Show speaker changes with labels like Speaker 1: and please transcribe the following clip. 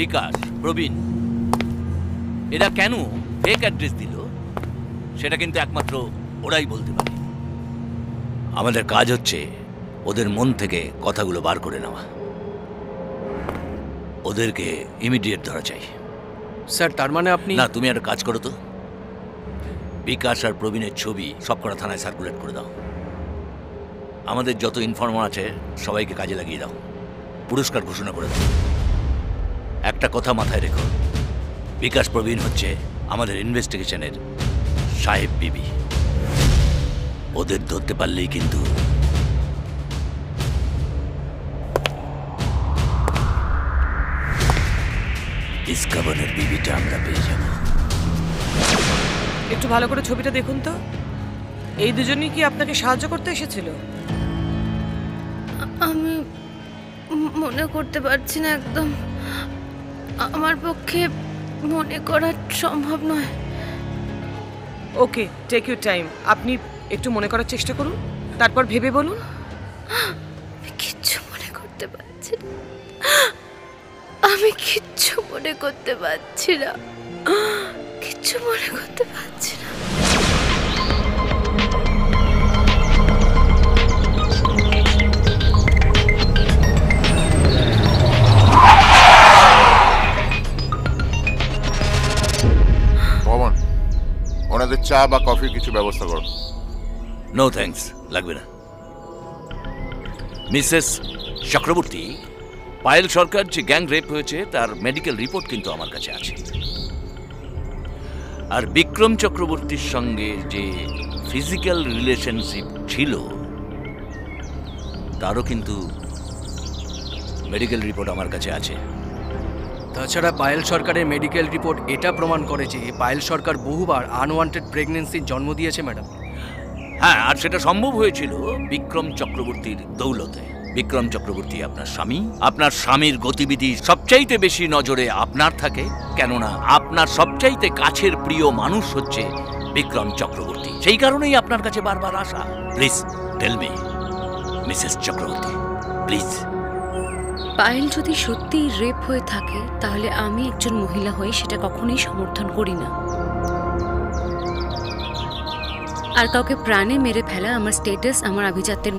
Speaker 1: বিকাশ, প্রবীণ এরা কেন fake address দিল সেটা কিন্তু একমাত্র ওরাই বলতে পারে। আমাদের কাজ হচ্ছে ওদের মন থেকে কথাগুলো বার করে নেওয়া। ওদেরকে ইমিডিয়েট ধরা চাই।
Speaker 2: স্যার তার মানে আপনি?
Speaker 1: না, তুমি একটা কাজ করো তো, বিকাশ আর প্রবীণের ছবি সবকটা থানায় সার্কুলেট করে দাও। আমাদের যত ইনফর্মার আছে সবাইকে কাজে লাগিয়ে দাও, পুরস্কার ঘোষণা করে দাও। একটা কথা মাথায় রেখো, বিকাশ প্রবীণ হচ্ছে আমাদের ইনভেস্টিগেশনের সাহেব বিবি। ওদের ধরতে পারলেই কিন্তু ইস্কাবনের বিবিটা আমরা পেয়ে যাব।
Speaker 3: একটু ভালো করে ছবিটা দেখুন তো, এই দুজনই কি আপনাকে সাহায্য করতে এসেছিল?
Speaker 4: আমি মনে করতে পারছি না, একদম আমার পক্ষে মনে করা সম্ভব নয়।
Speaker 3: ওকে, টেক ইউর টাইম। আপনি একটু মনে করার চেষ্টা করুন, তারপর ভেবে বলুন।
Speaker 4: আমি কিচ্ছু মনে করতে পারছি না, আমি কিচ্ছু মনে করতে পারছি না, কিচ্ছু মনে করতে পারছি না।
Speaker 5: পবন, ওনাদের চা বা কফির কিছু ব্যবস্থা করো।
Speaker 1: নো থ্যাঙ্কস, লাগবে না। মিসেস চক্রবর্তী, পায়েল সরকার যে গ্যাং রেপ হয়েছে তার মেডিকেল রিপোর্ট কিন্তু আমার কাছে আছে। আর বিক্রম চক্রবর্তীর সঙ্গে যে ফিজিক্যাল রিলেশনশিপ ছিল তারও কিন্তু মেডিকেল রিপোর্ট আমার কাছে আছে।
Speaker 2: তাছাড়া পায়েল সরকারের মেডিকেল রিপোর্ট এটা প্রমাণ করে যে পায়েল সরকার বহুবার আনওয়ান্টেড প্রেগনেন্সির জন্ম দিয়েছে ম্যাডাম।
Speaker 1: হ্যাঁ, আর সেটা সম্ভব হয়েছিল বিক্রম চক্রবর্তীর দৌলতে। বিক্রম চক্রবর্তী আপনার স্বামী, আপনার স্বামীর গতিবিধি সবচাইতে বেশি নজরে আপনার থাকে, কেননা আপনার সবচাইতে কাছের প্রিয় মানুষ হচ্ছে বিক্রম চক্রবর্তী। সেই কারণেই আপনার কাছে বারবার আসা। Please tell me Mrs Chakraborty, please.
Speaker 4: Payal যদি সত্যিই রেপ হয়ে থাকে তাহলে আমি একজন মহিলা হয়ে সেটা কখনোই সমর্থন করি না। আর কাউকে প্রাণে মেরে ফেলা আমার স্ট্যাটাস, আমার আভিজাত্যের